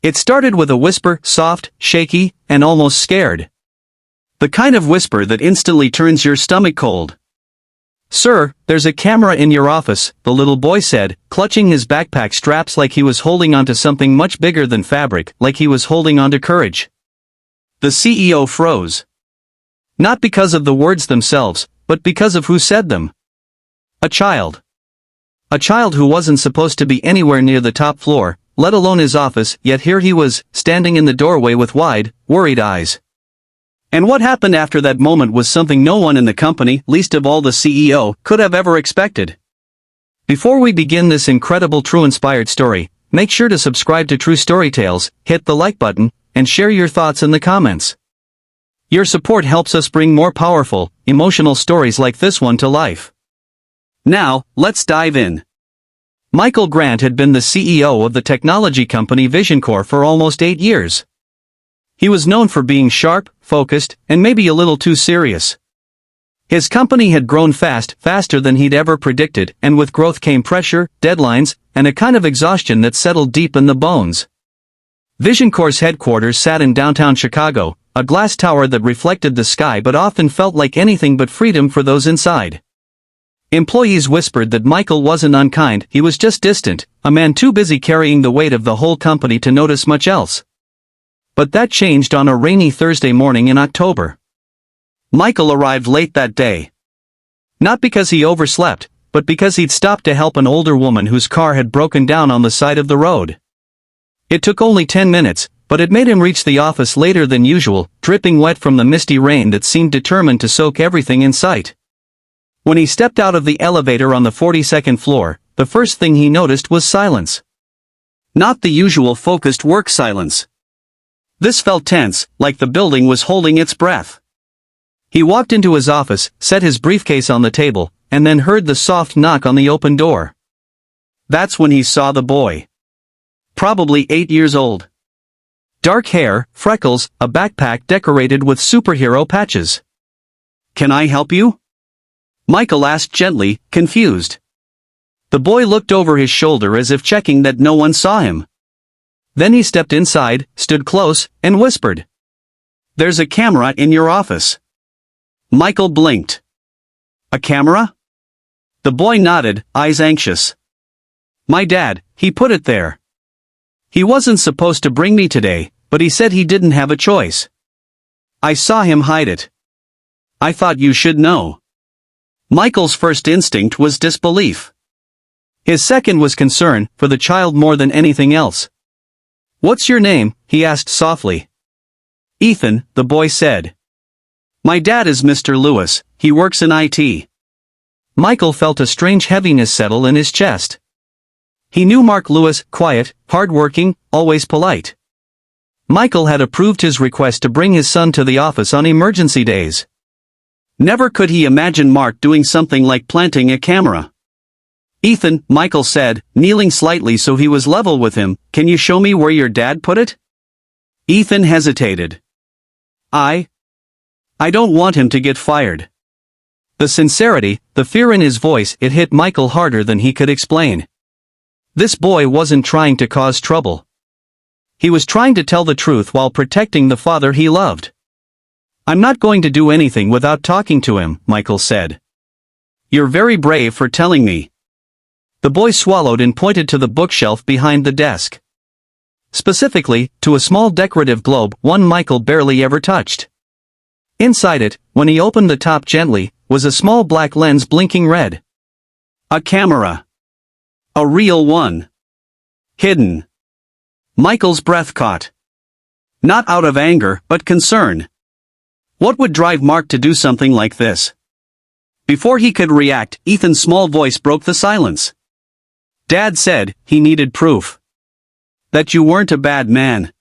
It started with a whisper, soft, shaky, and almost scared. The kind of whisper that instantly turns your stomach cold. "Sir, there's a camera in your office," the little boy said, clutching his backpack straps like he was holding onto something much bigger than fabric, like he was holding onto courage. The CEO froze. Not because of the words themselves, but because of who said them. A child. A child who wasn't supposed to be anywhere near the top floor, let alone his office, yet here he was, standing in the doorway with wide, worried eyes. And what happened after that moment was something no one in the company, least of all the CEO, could have ever expected. Before we begin this incredible true-inspired story, make sure to subscribe to True Story Tales, hit the like button, and share your thoughts in the comments. Your support helps us bring more powerful, emotional stories like this one to life. Now, let's dive in. Michael Grant had been the CEO of the technology company VisionCore for almost 8 years. He was known for being sharp, focused, and maybe a little too serious. His company had grown faster than he'd ever predicted, and with growth came pressure, deadlines, and a kind of exhaustion that settled deep in the bones. VisionCore's headquarters sat in downtown Chicago, a glass tower that reflected the sky but often felt like anything but freedom for those inside. Employees whispered that Michael wasn't unkind, he was just distant, a man too busy carrying the weight of the whole company to notice much else. But that changed on a rainy Thursday morning in October. Michael arrived late that day. Not because he overslept, but because he'd stopped to help an older woman whose car had broken down on the side of the road. It took only 10 minutes, but it made him reach the office later than usual, dripping wet from the misty rain that seemed determined to soak everything in sight. When he stepped out of the elevator on the 42nd floor, the first thing he noticed was silence. Not the usual focused work silence. This felt tense, like the building was holding its breath. He walked into his office, set his briefcase on the table, and then heard the soft knock on the open door. That's when he saw the boy. Probably 8 years old. Dark hair, freckles, a backpack decorated with superhero patches. "Can I help you?" Michael asked gently, confused. The boy looked over his shoulder as if checking that no one saw him. Then he stepped inside, stood close, and whispered. "There's a camera in your office." Michael blinked. "A camera?" The boy nodded, eyes anxious. "My dad, he put it there. He wasn't supposed to bring me today, but he said he didn't have a choice. I saw him hide it. I thought you should know." Michael's first instinct was disbelief. His second was concern, for the child more than anything else. "What's your name?" he asked softly. "Ethan," the boy said. "My dad is Mr. Lewis, he works in IT." Michael felt a strange heaviness settle in his chest. He knew Mark Lewis, quiet, hardworking, always polite. Michael had approved his request to bring his son to the office on emergency days. Never could he imagine Mark doing something like planting a camera. "Ethan," Michael said, kneeling slightly so he was level with him, "can you show me where your dad put it?" Ethan hesitated. I don't want him to get fired." The sincerity, the fear in his voice, it hit Michael harder than he could explain. This boy wasn't trying to cause trouble. He was trying to tell the truth while protecting the father he loved. "I'm not going to do anything without talking to him," Michael said. "You're very brave for telling me." The boy swallowed and pointed to the bookshelf behind the desk. Specifically, to a small decorative globe, one Michael barely ever touched. Inside it, when he opened the top gently, was a small black lens blinking red. A camera. A real one. Hidden. Michael's breath caught. Not out of anger, but concern. What would drive Mark to do something like this? Before he could react, Ethan's small voice broke the silence. "Dad said he needed proof. That you weren't a bad man."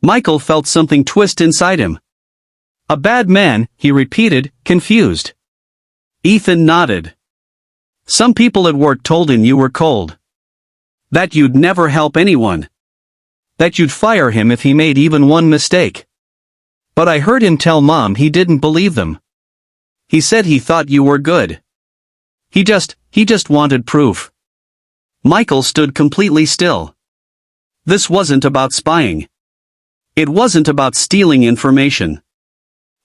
Michael felt something twist inside him. "A bad man," he repeated, confused. Ethan nodded. "Some people at work told him you were cold. That you'd never help anyone. That you'd fire him if he made even one mistake. But I heard him tell Mom he didn't believe them. He said he thought you were good. He just wanted proof." Michael stood completely still. This wasn't about spying. It wasn't about stealing information.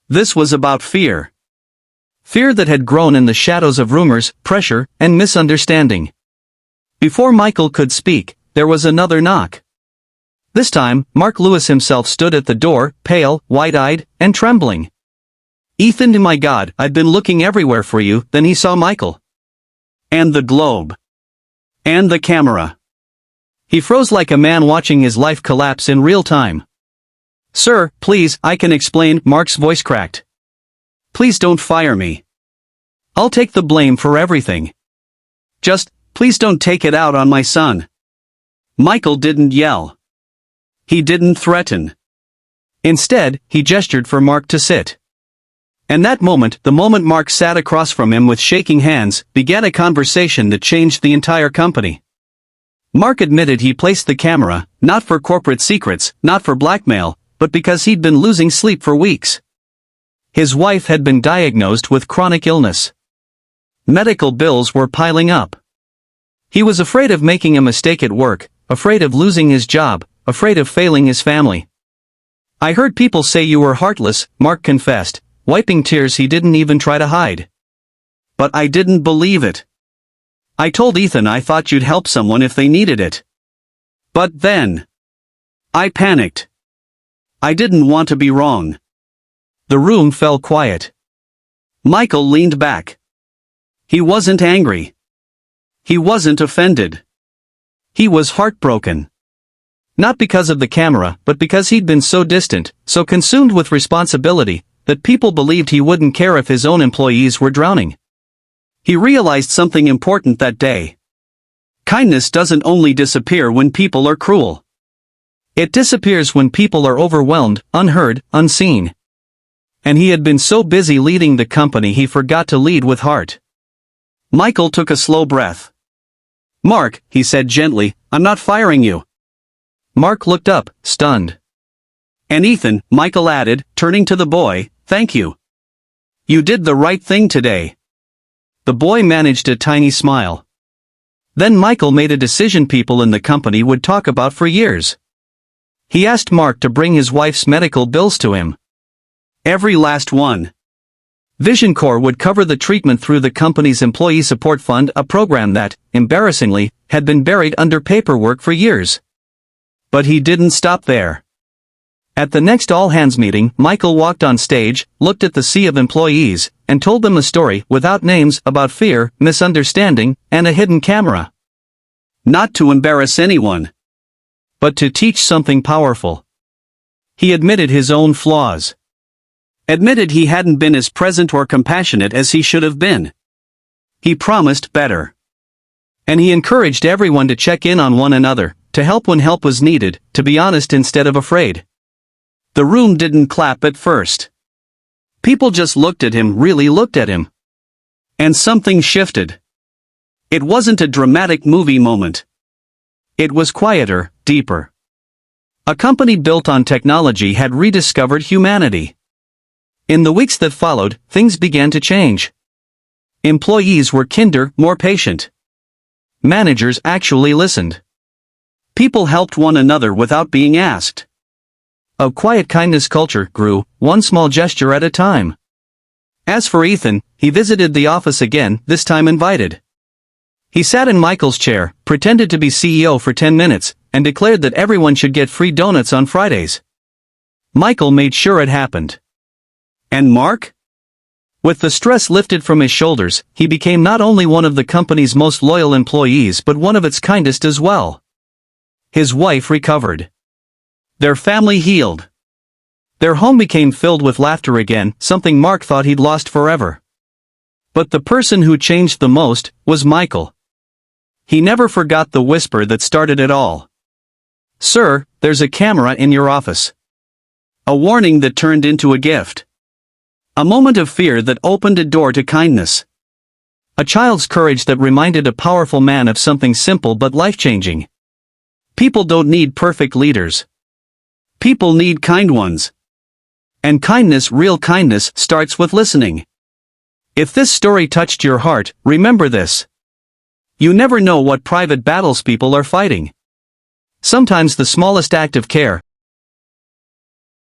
This was about fear. Fear that had grown in the shadows of rumors, pressure, and misunderstanding. Before Michael could speak, there was another knock. This time, Mark Lewis himself stood at the door, pale, wide-eyed, and trembling. "Ethan, my God, I've been looking everywhere for you." Then he saw Michael. And the globe. And the camera. He froze like a man watching his life collapse in real time. "Sir, please, I can explain," Mark's voice cracked. "Please don't fire me. I'll take the blame for everything. Just, please don't take it out on my son." Michael didn't yell. He didn't threaten. Instead, he gestured for Mark to sit. And that moment, the moment Mark sat across from him with shaking hands, began a conversation that changed the entire company. Mark admitted he placed the camera, not for corporate secrets, not for blackmail, but because he'd been losing sleep for weeks. His wife had been diagnosed with chronic illness. Medical bills were piling up. He was afraid of making a mistake at work, afraid of losing his job, afraid of failing his family. "I heard people say you were heartless," Mark confessed, wiping tears he didn't even try to hide. "But I didn't believe it. I told Ethan I thought you'd help someone if they needed it. But then I panicked. I didn't want to be wrong." The room fell quiet. Michael leaned back. He wasn't angry. He wasn't offended. He was heartbroken. Not because of the camera, but because he'd been so distant, so consumed with responsibility, that people believed he wouldn't care if his own employees were drowning. He realized something important that day. Kindness doesn't only disappear when people are cruel. It disappears when people are overwhelmed, unheard, unseen. And he had been so busy leading the company he forgot to lead with heart. Michael took a slow breath. "Mark," he said gently, "I'm not firing you." Mark looked up, stunned. "And Ethan," Michael added, turning to the boy, "thank you. You did the right thing today." The boy managed a tiny smile. Then Michael made a decision people in the company would talk about for years. He asked Mark to bring his wife's medical bills to him. Every last one. Vision Corps would cover the treatment through the company's Employee Support Fund, a program that, embarrassingly, had been buried under paperwork for years. But he didn't stop there. At the next all-hands meeting, Michael walked on stage, looked at the sea of employees, and told them a story, without names, about fear, misunderstanding, and a hidden camera. Not to embarrass anyone, but to teach something powerful. He admitted his own flaws. Admitted he hadn't been as present or compassionate as he should have been. He promised better. And he encouraged everyone to check in on one another, to help when help was needed, to be honest instead of afraid. The room didn't clap at first. People just looked at him, really looked at him. And something shifted. It wasn't a dramatic movie moment. It was quieter, deeper. A company built on technology had rediscovered humanity. In the weeks that followed, things began to change. Employees were kinder, more patient. Managers actually listened. People helped one another without being asked. A quiet kindness culture grew, one small gesture at a time. As for Ethan, he visited the office again, this time invited. He sat in Michael's chair, pretended to be CEO for 10 minutes, and declared that everyone should get free donuts on Fridays. Michael made sure it happened. And Mark? With the stress lifted from his shoulders, he became not only one of the company's most loyal employees but one of its kindest as well. His wife recovered. Their family healed. Their home became filled with laughter again, something Mark thought he'd lost forever. But the person who changed the most was Michael. He never forgot the whisper that started it all. "Sir, there's a camera in your office." A warning that turned into a gift. A moment of fear that opened a door to kindness. A child's courage that reminded a powerful man of something simple but life-changing. People don't need perfect leaders. People need kind ones. And kindness, real kindness, starts with listening. If this story touched your heart, remember this. You never know what private battles people are fighting. Sometimes the smallest act of care,